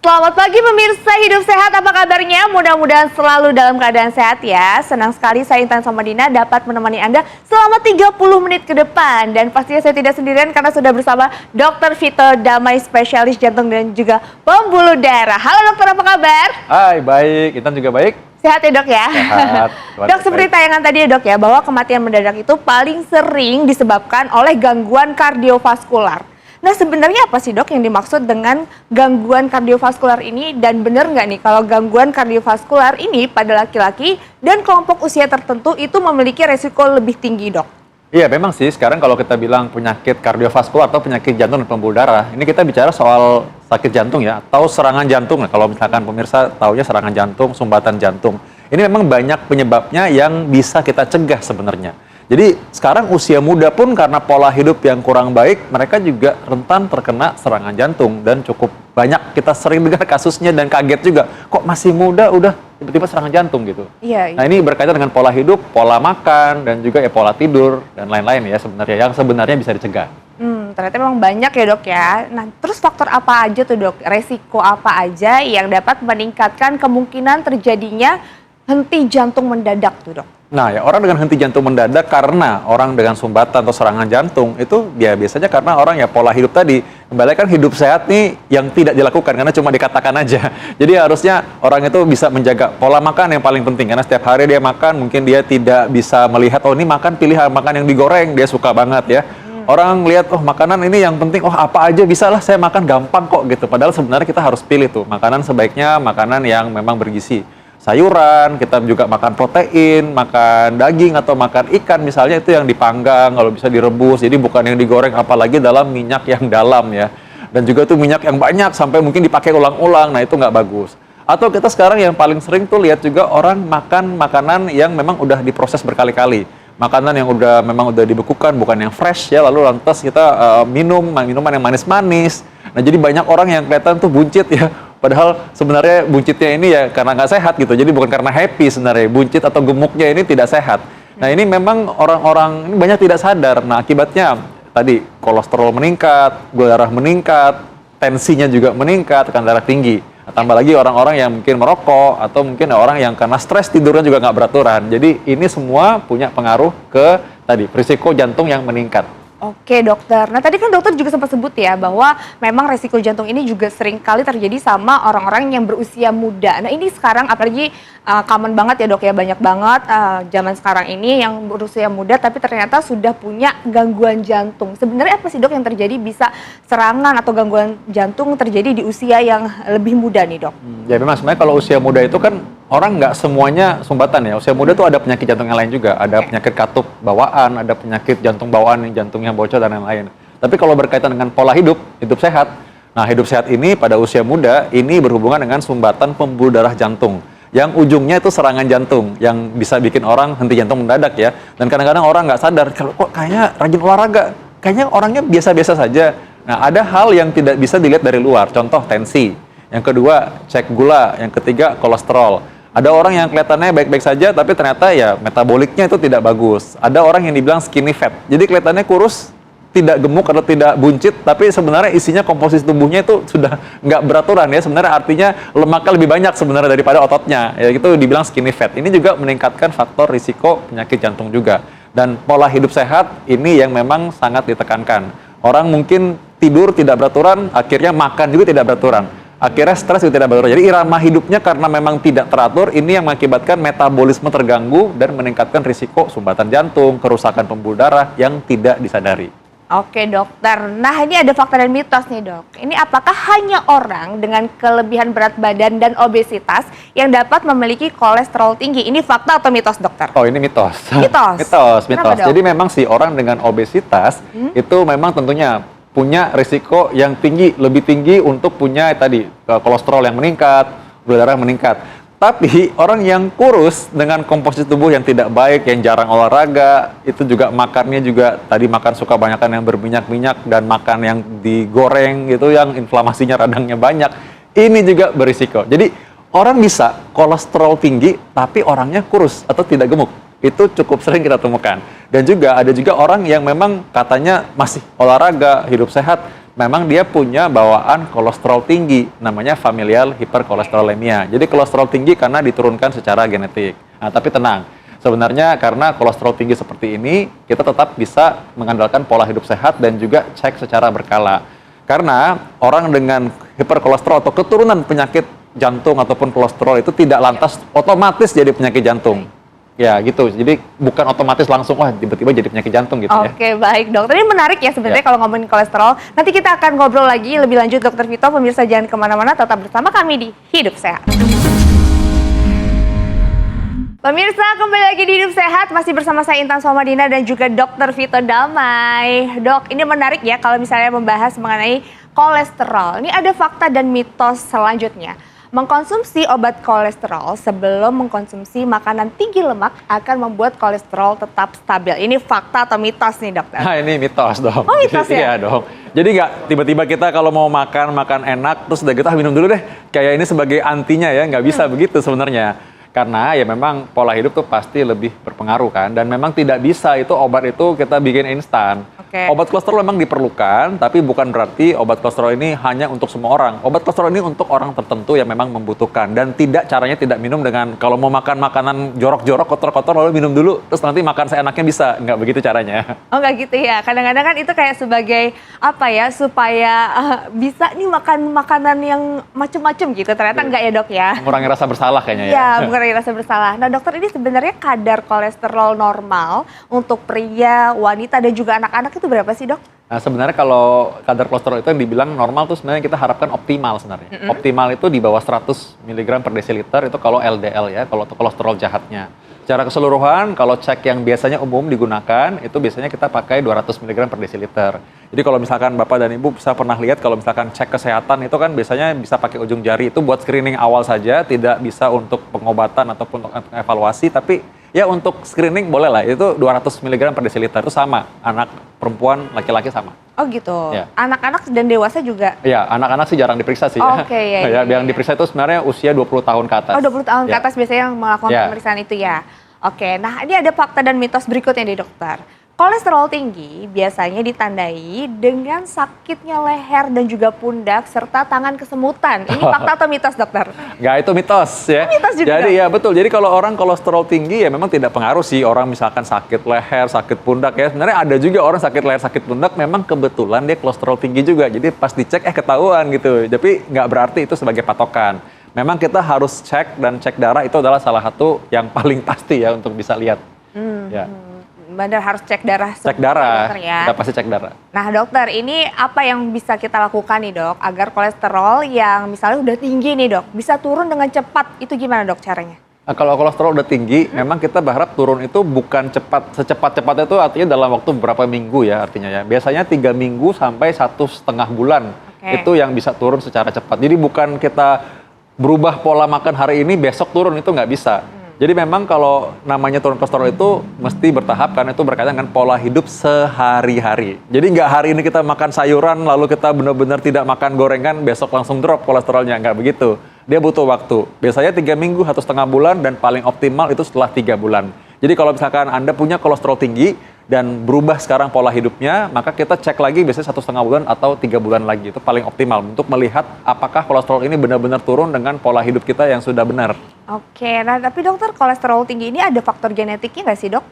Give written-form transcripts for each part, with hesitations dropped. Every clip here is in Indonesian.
Selamat pagi pemirsa Hidup Sehat, apa kabarnya? Mudah-mudahan selalu dalam keadaan sehat ya. Senang sekali saya Intan Somadina dapat menemani Anda selama 30 menit ke depan. Dan pastinya saya tidak sendirian karena sudah bersama Dr. Vito Damai, spesialis jantung dan juga pembuluh darah. Halo dokter, apa kabar? Hai, baik. Intan juga baik. Sehat ya dok ya? Sehat. Dok, seperti tayangan tadi ya dok ya, bahwa kematian mendadak itu paling sering disebabkan oleh gangguan kardiovaskular. Nah sebenarnya apa sih dok yang dimaksud dengan gangguan kardiovaskular ini, dan benar nggak nih kalau gangguan kardiovaskular ini pada laki-laki dan kelompok usia tertentu itu memiliki resiko lebih tinggi dok? Iya memang sih, sekarang kalau kita bilang penyakit kardiovaskular atau penyakit jantung dan pembuluh darah, ini kita bicara soal sakit jantung ya, atau serangan jantung. Nah, kalau misalkan pemirsa taunya serangan jantung, sumbatan jantung. Ini memang banyak penyebabnya yang bisa kita cegah sebenarnya. Jadi sekarang usia muda pun karena pola hidup yang kurang baik, mereka juga rentan terkena serangan jantung. Dan cukup banyak kita sering dengar kasusnya dan kaget juga, kok masih muda udah tiba-tiba serangan jantung gitu. Iya. Nah ini berkaitan dengan pola hidup, pola makan, dan juga ya pola tidur, dan lain-lain ya sebenarnya, yang sebenarnya bisa dicegah. Ternyata memang banyak ya dok ya. Nah terus faktor apa aja tuh dok, resiko apa aja yang dapat meningkatkan kemungkinan terjadinya henti jantung mendadak tuh dok? Nah ya, orang dengan henti jantung mendadak karena orang dengan sumbatan atau serangan jantung itu ya biasanya karena orang ya pola hidup tadi. Kembali kan hidup sehat nih yang tidak dilakukan karena cuma dikatakan aja. Jadi harusnya orang itu bisa menjaga pola makan yang paling penting, karena setiap hari dia makan mungkin dia tidak bisa melihat oh ini makan pilihan makan yang digoreng dia suka banget ya. Orang lihat oh makanan ini yang penting, oh apa aja bisa lah saya makan gampang kok gitu. Padahal sebenarnya kita harus pilih tuh makanan, sebaiknya makanan yang memang bergizi. Sayuran, kita juga makan protein, makan daging atau makan ikan misalnya, itu yang dipanggang, kalau bisa direbus, jadi bukan yang digoreng, apalagi dalam minyak yang dalam ya. Dan juga itu minyak yang banyak, sampai mungkin dipakai ulang-ulang, nah itu nggak bagus. Atau kita sekarang yang paling sering tuh lihat juga orang makan makanan yang memang udah diproses berkali-kali. Makanan yang memang udah dibekukan, bukan yang fresh ya, lalu lantas kita minuman yang manis-manis. Nah jadi banyak orang yang kelihatan tuh buncit ya. Padahal sebenarnya buncitnya ini ya karena nggak sehat gitu. Jadi bukan karena happy sebenarnya. Buncit atau gemuknya ini tidak sehat. Nah ini memang orang-orang ini banyak tidak sadar. Nah akibatnya tadi kolesterol meningkat, gula darah meningkat, tensinya juga meningkat, tekanan darah tinggi. Nah, tambah lagi orang-orang yang mungkin merokok atau mungkin orang yang karena stres tidurnya juga nggak beraturan. Jadi ini semua punya pengaruh ke tadi risiko jantung yang meningkat. Oke dokter, nah tadi kan dokter juga sempat sebut ya bahwa memang resiko jantung ini juga sering kali terjadi sama orang-orang yang berusia muda. Nah ini sekarang apalagi common banget ya dok ya, banyak banget zaman sekarang ini yang berusia muda tapi ternyata sudah punya gangguan jantung. Sebenarnya apa sih dok yang terjadi bisa serangan atau gangguan jantung terjadi di usia yang lebih muda nih dok? Ya memang sebenarnya kalau usia muda itu kan orang nggak semuanya sumbatan ya. Usia muda tuh ada penyakit jantung yang lain juga. Ada penyakit katup bawaan, ada penyakit jantung bawaan, jantungnya bocor dan lain-lain. Tapi kalau berkaitan dengan pola hidup sehat. Nah hidup sehat ini pada usia muda ini berhubungan dengan sumbatan pembuluh darah jantung. Yang ujungnya itu serangan jantung yang bisa bikin orang henti jantung mendadak ya. Dan kadang-kadang orang nggak sadar kalau kok kayaknya rajin olahraga, kayaknya orangnya biasa-biasa saja. Nah ada hal yang tidak bisa dilihat dari luar. Contoh tensi. Yang kedua cek gula. Yang ketiga kolesterol. Ada orang yang kelihatannya baik-baik saja, tapi ternyata ya metaboliknya itu tidak bagus. Ada orang yang dibilang skinny fat, jadi kelihatannya kurus, tidak gemuk atau tidak buncit, tapi sebenarnya isinya komposisi tubuhnya itu sudah nggak beraturan ya. Sebenarnya artinya lemaknya lebih banyak sebenarnya daripada ototnya. Ya itu dibilang skinny fat. Ini juga meningkatkan faktor risiko penyakit jantung juga. Dan pola hidup sehat ini yang memang sangat ditekankan. Orang mungkin tidur tidak beraturan, akhirnya makan juga tidak beraturan. Akhirnya stres juga tidak beraturan. Jadi irama hidupnya karena memang tidak teratur, ini yang mengakibatkan metabolisme terganggu dan meningkatkan risiko sumbatan jantung, kerusakan pembuluh darah yang tidak disadari. Oke dokter, nah ini ada fakta dan mitos nih dok. Ini apakah hanya orang dengan kelebihan berat badan dan obesitas yang dapat memiliki kolesterol tinggi? Ini fakta atau mitos dokter? Oh ini mitos. Mitos? Mitos. Jadi memang sih orang dengan obesitas itu memang tentunya punya risiko yang tinggi, lebih tinggi untuk punya tadi kolesterol yang meningkat, gula darah meningkat. Tapi orang yang kurus dengan komposisi tubuh yang tidak baik, yang jarang olahraga, itu juga makannya juga tadi makan suka banyakan yang berminyak-minyak dan makan yang digoreng gitu, yang inflamasinya radangnya banyak. Ini juga berisiko. Jadi orang bisa kolesterol tinggi tapi orangnya kurus atau tidak gemuk. Itu cukup sering kita temukan. Dan juga ada juga orang yang memang katanya masih olahraga, hidup sehat, memang dia punya bawaan kolesterol tinggi, namanya familial hiperkolesterolemia. Jadi kolesterol tinggi karena diturunkan secara genetik. Nah, tapi tenang, sebenarnya karena kolesterol tinggi seperti ini, kita tetap bisa mengandalkan pola hidup sehat dan juga cek secara berkala. Karena orang dengan hiperkolesterol atau keturunan penyakit jantung ataupun kolesterol itu tidak lantas otomatis jadi penyakit jantung. Ya gitu, jadi bukan otomatis langsung, wah tiba-tiba jadi penyakit jantung gitu ya. Oke, baik dokter. Ini menarik ya sebenarnya kalau ngomongin kolesterol. Nanti kita akan ngobrol lagi lebih lanjut Dokter Vito. Pemirsa jangan kemana-mana, tetap bersama kami di Hidup Sehat. Pemirsa, kembali lagi di Hidup Sehat, masih bersama saya Intan Somadina dan juga Dokter Vito Damai. Dok, ini menarik ya kalau misalnya membahas mengenai kolesterol. Ini ada fakta dan mitos selanjutnya. Mengkonsumsi obat kolesterol sebelum mengkonsumsi makanan tinggi lemak akan membuat kolesterol tetap stabil. Ini fakta atau mitos nih dokter? Nah ini mitos dong. Oh mitos ya? Iya dong. Jadi nggak tiba-tiba kita kalau mau makan enak, terus udah gitu minum dulu deh. Kayak ini sebagai antinya ya, nggak bisa begitu sebenarnya. Karena ya memang pola hidup tuh pasti lebih berpengaruh kan. Dan memang tidak bisa itu obat itu kita bikin instan. Obat kolesterol memang diperlukan, tapi bukan berarti obat kolesterol ini hanya untuk semua orang. Obat kolesterol ini untuk orang tertentu yang memang membutuhkan. Dan caranya tidak minum dengan kalau mau makan makanan jorok-jorok, kotor-kotor lalu minum dulu, terus nanti makan seenaknya bisa. Nggak begitu caranya. Oh nggak gitu ya, kadang-kadang kan itu kayak sebagai apa ya, supaya bisa nih makan makanan yang macem-macem gitu. Ternyata nggak ya dok ya? Mengurangi rasa bersalah kayaknya ya. Iya, mengurangi rasa bersalah. Nah dokter, ini sebenarnya kadar kolesterol normal untuk pria, wanita, dan juga anak-anak itu berapa sih dok? Nah, sebenarnya kalau kadar kolesterol itu yang dibilang normal tuh sebenarnya kita harapkan optimal sebenarnya. Optimal itu di bawah 100 mg per desiliter itu kalau LDL ya, kalau kolesterol jahatnya. Secara keseluruhan, kalau cek yang biasanya umum digunakan, itu biasanya kita pakai 200 mg per desiliter. Jadi kalau misalkan Bapak dan Ibu bisa pernah lihat, kalau misalkan cek kesehatan itu kan biasanya bisa pakai ujung jari, itu buat screening awal saja, tidak bisa untuk pengobatan ataupun untuk evaluasi, tapi ya untuk screening boleh lah, itu 200 mg per desiliter, itu sama, anak, perempuan, laki-laki sama. Oh gitu, Ya. Anak-anak dan dewasa juga? Ya, anak-anak sih jarang diperiksa sih ya. Oke, ya. Yang diperiksa itu sebenarnya usia 20 tahun ke atas. Oh 20 tahun ke Ya. atas biasanya yang melakukan Ya. pemeriksaan itu ya. Oke, nah ini ada fakta dan mitos berikutnya nih dokter. Kolesterol tinggi biasanya ditandai dengan sakitnya leher dan juga pundak serta tangan kesemutan. Ini fakta atau mitos dokter? Nggak, itu mitos ya. Mitos juga, Jadi dok? ya betul. Jadi kalau orang kolesterol tinggi ya memang tidak pengaruh sih. Orang misalkan sakit leher, sakit pundak ya. Sebenarnya ada juga orang sakit leher, sakit pundak memang kebetulan dia kolesterol tinggi juga. Jadi pas dicek ketahuan gitu. Tapi nggak berarti itu sebagai patokan. Memang kita harus cek, dan cek darah itu adalah salah satu yang paling pasti ya untuk bisa lihat. Ya. Benar, harus cek darah. Cek darah, dokter ya. kita pasti cek darah. Nah dokter, ini apa yang bisa kita lakukan nih dok agar kolesterol yang misalnya udah tinggi nih dok bisa turun dengan cepat? Itu gimana dok caranya? Nah, kalau kolesterol udah tinggi, memang kita berharap turun itu bukan cepat. Secepat-cepatnya itu artinya dalam waktu beberapa minggu ya artinya ya. Biasanya 3 minggu sampai 1,5 bulan. Itu yang bisa turun secara cepat. Jadi bukan kita berubah pola makan hari ini, besok turun, itu nggak bisa. Jadi memang kalau namanya turun kolesterol itu mesti bertahap, karena itu berkaitan dengan pola hidup sehari-hari. Jadi nggak hari ini kita makan sayuran, lalu kita benar-benar tidak makan gorengan, besok langsung drop kolesterolnya, nggak begitu. Dia butuh waktu. Biasanya 3 minggu, 1,5 bulan, dan paling optimal itu setelah 3 bulan. Jadi kalau misalkan Anda punya kolesterol tinggi, dan berubah sekarang pola hidupnya, maka kita cek lagi biasanya 1,5 bulan atau 3 bulan lagi. Itu paling optimal untuk melihat apakah kolesterol ini benar-benar turun dengan pola hidup kita yang sudah benar. Oke, nah tapi dokter, kolesterol tinggi ini ada faktor genetiknya nggak sih dok?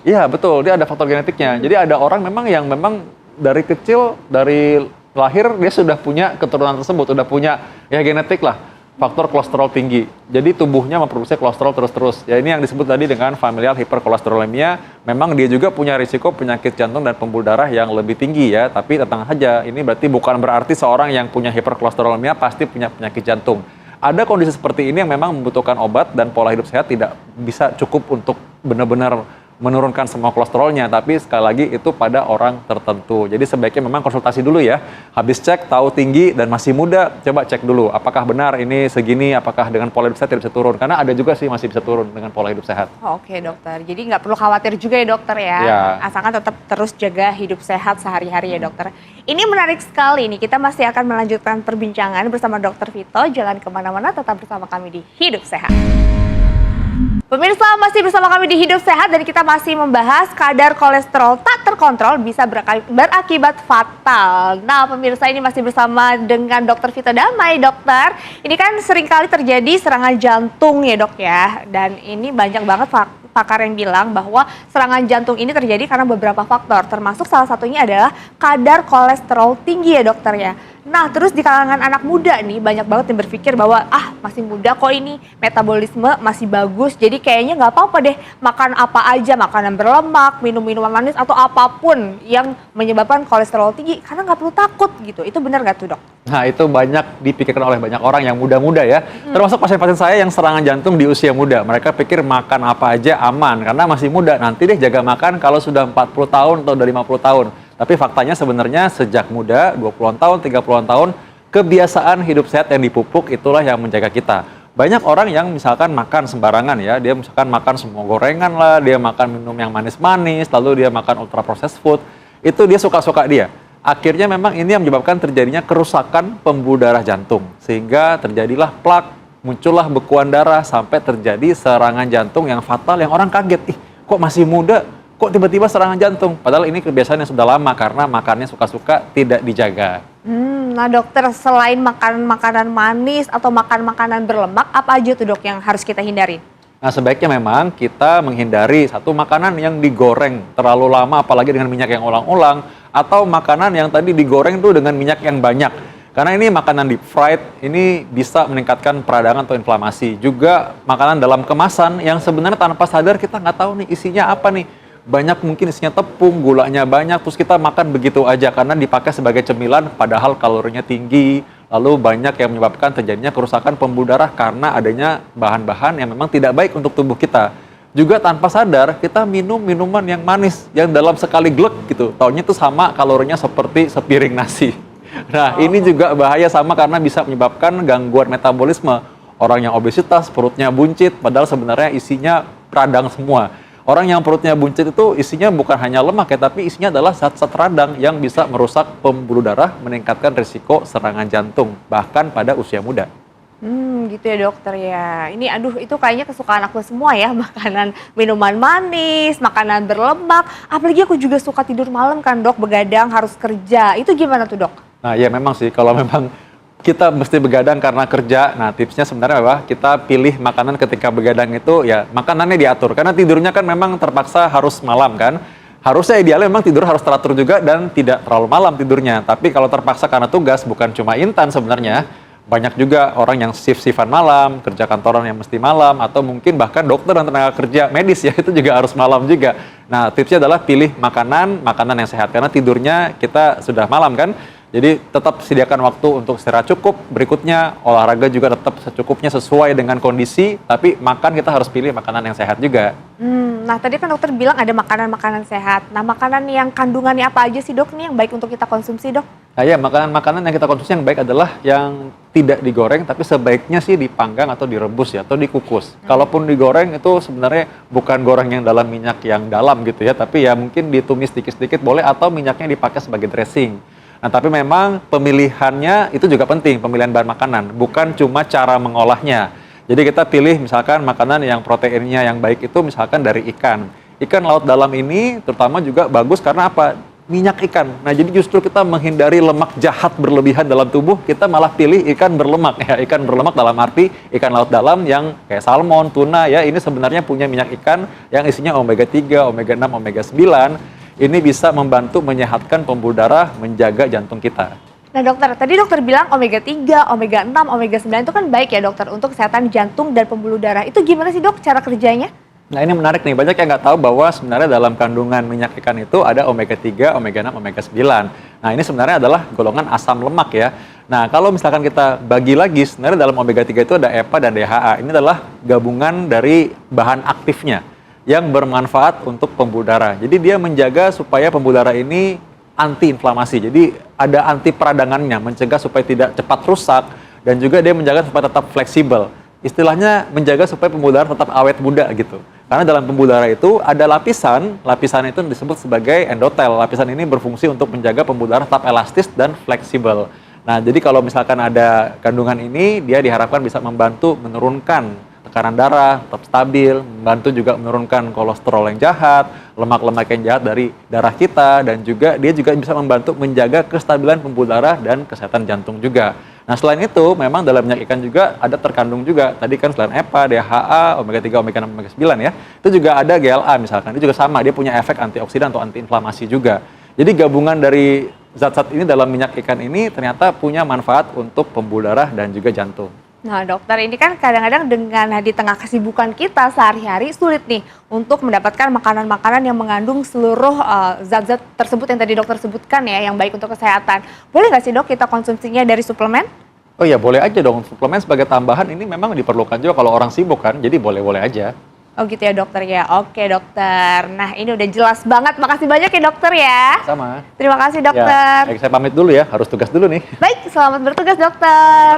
Iya betul, dia ada faktor genetiknya. Jadi ada orang yang memang dari kecil, dari lahir dia sudah punya keturunan tersebut, sudah punya ya genetik lah, faktor kolesterol tinggi. Jadi tubuhnya memproduksi kolesterol terus-terus. Ya ini yang disebut tadi dengan familial hiperkolesterolemia. Memang dia juga punya risiko penyakit jantung dan pembuluh darah yang lebih tinggi ya. Tapi tenang saja, ini berarti bukan berarti seorang yang punya hiperkolesterolemia pasti punya penyakit jantung. Ada kondisi seperti ini yang memang membutuhkan obat, dan pola hidup sehat tidak bisa cukup untuk benar-benar menurunkan semua kolesterolnya, tapi sekali lagi itu pada orang tertentu. Jadi sebaiknya memang konsultasi dulu ya. Habis cek, tahu tinggi dan masih muda, coba cek dulu apakah benar ini segini, apakah dengan pola hidup sehat tidak bisa turun. Karena ada juga sih masih bisa turun dengan pola hidup sehat. Oh, oke dokter, jadi nggak perlu khawatir juga ya dokter ya. Ya. Asalkan tetap terus jaga hidup sehat sehari-hari ya dokter. Ini menarik sekali nih, kita masih akan melanjutkan perbincangan bersama Dokter Vito. Jangan kemana-mana, tetap bersama kami di Hidup Sehat. Pemirsa masih bersama kami di Hidup Sehat dan kita masih membahas kadar kolesterol tak terkontrol bisa berakibat fatal. Nah pemirsa, ini masih bersama dengan Dr. Vita Damai. Dokter, ini kan seringkali terjadi serangan jantung ya dok ya. Dan ini banyak banget pakar yang bilang bahwa serangan jantung ini terjadi karena beberapa faktor. Termasuk salah satunya adalah kadar kolesterol tinggi ya dokter ya. Nah, terus di kalangan anak muda nih banyak banget yang berpikir bahwa masih muda kok ini, metabolisme masih bagus, jadi kayaknya nggak apa-apa deh makan apa aja, makanan berlemak, minum minuman manis atau apapun yang menyebabkan kolesterol tinggi karena nggak perlu takut gitu. Itu benar nggak tuh dok? Nah, itu banyak dipikirkan oleh banyak orang yang muda-muda ya. Termasuk pasien-pasien saya yang serangan jantung di usia muda. Mereka pikir makan apa aja aman karena masih muda. Nanti deh jaga makan kalau sudah 40 tahun atau udah 50 tahun. Tapi faktanya sebenarnya sejak muda, 20-an tahun, 30-an tahun, kebiasaan hidup sehat yang dipupuk itulah yang menjaga kita. Banyak orang yang misalkan makan sembarangan ya, dia misalkan makan semua gorengan lah, dia makan minum yang manis-manis, lalu dia makan ultra processed food, itu dia suka-suka dia. Akhirnya memang ini yang menyebabkan terjadinya kerusakan pembuluh darah jantung. Sehingga terjadilah plak, muncullah bekuan darah, sampai terjadi serangan jantung yang fatal yang orang kaget. Kok masih muda? Kok tiba-tiba serangan jantung? Padahal ini kebiasaan yang sudah lama karena makannya suka-suka tidak dijaga. Nah dokter, selain makan makanan manis atau makan makanan berlemak, apa aja tuh dok yang harus kita hindari? Nah sebaiknya memang kita menghindari satu makanan yang digoreng terlalu lama, apalagi dengan minyak yang ulang-ulang, atau makanan yang tadi digoreng tuh dengan minyak yang banyak. Karena ini makanan deep fried, ini bisa meningkatkan peradangan atau inflamasi. Juga makanan dalam kemasan yang sebenarnya tanpa sadar kita nggak tahu nih isinya apa nih. Banyak mungkin isinya tepung, gulanya banyak, terus kita makan begitu aja karena dipakai sebagai cemilan padahal kalorinya tinggi. Lalu banyak yang menyebabkan terjadinya kerusakan pembuluh darah karena adanya bahan-bahan yang memang tidak baik untuk tubuh kita. Juga tanpa sadar kita minum minuman yang manis yang dalam sekali glek gitu, taunya itu sama kalorinya seperti sepiring nasi. Nah ini juga bahaya sama karena bisa menyebabkan gangguan metabolisme. Orang yang obesitas, perutnya buncit, padahal sebenarnya isinya radang semua. Orang yang perutnya buncit itu isinya bukan hanya lemak ya, tapi isinya adalah zat-zat radang yang bisa merusak pembuluh darah, meningkatkan risiko serangan jantung, bahkan pada usia muda. Gitu ya dokter ya. Ini itu kayaknya kesukaan aku semua ya, makanan minuman manis, makanan berlemak. Apalagi aku juga suka tidur malam kan dok, begadang harus kerja. Itu gimana tuh dok? Nah ya memang sih, kalau memang kita mesti begadang karena kerja. Nah tipsnya sebenarnya apa? Kita pilih makanan ketika begadang itu ya makanannya diatur. Karena tidurnya kan memang terpaksa harus malam kan. Harusnya idealnya memang tidur harus teratur juga dan tidak terlalu malam tidurnya. Tapi kalau terpaksa karena tugas, bukan cuma Intan sebenarnya. Banyak juga orang yang shift-shiftan malam, kerja kantoran yang mesti malam, atau mungkin bahkan dokter dan tenaga kerja medis ya, itu juga harus malam juga. Nah tipsnya adalah pilih makanan yang sehat. Karena tidurnya kita sudah malam kan. Jadi tetap sediakan waktu untuk istirahat cukup. Berikutnya olahraga juga tetap secukupnya sesuai dengan kondisi. Tapi makan kita harus pilih makanan yang sehat juga. Nah tadi kan dokter bilang ada makanan-makanan sehat. Nah makanan yang kandungannya apa aja sih dok nih yang baik untuk kita konsumsi dok? Nah ya makanan-makanan yang kita konsumsi yang baik adalah yang tidak digoreng. Tapi sebaiknya sih dipanggang atau direbus ya, atau dikukus. Kalaupun digoreng itu sebenarnya bukan goreng yang dalam minyak yang dalam gitu ya. Tapi ya mungkin ditumis sedikit-sedikit boleh, atau minyaknya dipakai sebagai dressing. Nah, tapi memang pemilihannya itu juga penting, pemilihan bahan makanan, bukan cuma cara mengolahnya. Jadi kita pilih misalkan makanan yang proteinnya yang baik itu misalkan dari ikan. Ikan laut dalam ini terutama juga bagus karena apa? Minyak ikan. Nah, jadi justru kita menghindari lemak jahat berlebihan dalam tubuh, kita malah pilih ikan berlemak ya. Ikan berlemak dalam arti ikan laut dalam yang kayak salmon, tuna ya, ini sebenarnya punya minyak ikan yang isinya omega 3, omega 6, omega 9. Ini bisa membantu menyehatkan pembuluh darah, menjaga jantung kita. Nah dokter, tadi dokter bilang omega 3, omega 6, omega 9 itu kan baik ya dokter untuk kesehatan jantung dan pembuluh darah. Itu gimana sih dok cara kerjanya? Nah ini menarik nih, banyak yang nggak tahu bahwa sebenarnya dalam kandungan minyak ikan itu ada omega 3, omega 6, omega 9. Nah ini sebenarnya adalah golongan asam lemak ya. Nah kalau misalkan kita bagi lagi, sebenarnya dalam omega 3 itu ada EPA dan DHA. Ini adalah gabungan dari bahan aktifnya yang bermanfaat untuk pembuluh darah. Jadi dia menjaga supaya pembuluh darah ini anti-inflamasi. Jadi ada anti peradangannya, mencegah supaya tidak cepat rusak, dan juga dia menjaga supaya tetap fleksibel. Istilahnya menjaga supaya pembuluh darah tetap awet muda gitu. Karena dalam pembuluh darah itu ada lapisan itu disebut sebagai endotel. Lapisan ini berfungsi untuk menjaga pembuluh darah tetap elastis dan fleksibel. Nah, jadi kalau misalkan ada kandungan ini, dia diharapkan bisa membantu menurunkan tekanan darah tetap stabil, membantu juga menurunkan kolesterol yang jahat, lemak-lemak yang jahat dari darah kita, dan juga dia juga bisa membantu menjaga kestabilan pembuluh darah dan kesehatan jantung juga. Nah, selain itu memang dalam minyak ikan juga ada terkandung juga, tadi kan selain EPA, DHA, omega 3, omega 6, omega 9 ya, itu juga ada GLA misalkan, itu juga sama, dia punya efek antioksidan atau antiinflamasi juga. Jadi gabungan dari zat-zat ini dalam minyak ikan ini ternyata punya manfaat untuk pembuluh darah dan juga jantung. Nah dokter, ini kan kadang-kadang dengan di tengah kesibukan kita sehari-hari sulit nih untuk mendapatkan makanan-makanan yang mengandung seluruh zat-zat tersebut yang tadi dokter sebutkan ya, yang baik untuk kesehatan. Boleh nggak sih dok kita konsumsinya dari suplemen? Oh ya, boleh aja dong, suplemen sebagai tambahan ini memang diperlukan juga kalau orang sibuk kan, jadi boleh-boleh aja. Oh gitu ya dokter ya, oke dokter. Nah ini udah jelas banget, makasih banyak ya dokter ya. Sama. Terima kasih Ya, dokter. baik, saya pamit dulu ya, harus tugas dulu nih. Baik, selamat bertugas dokter.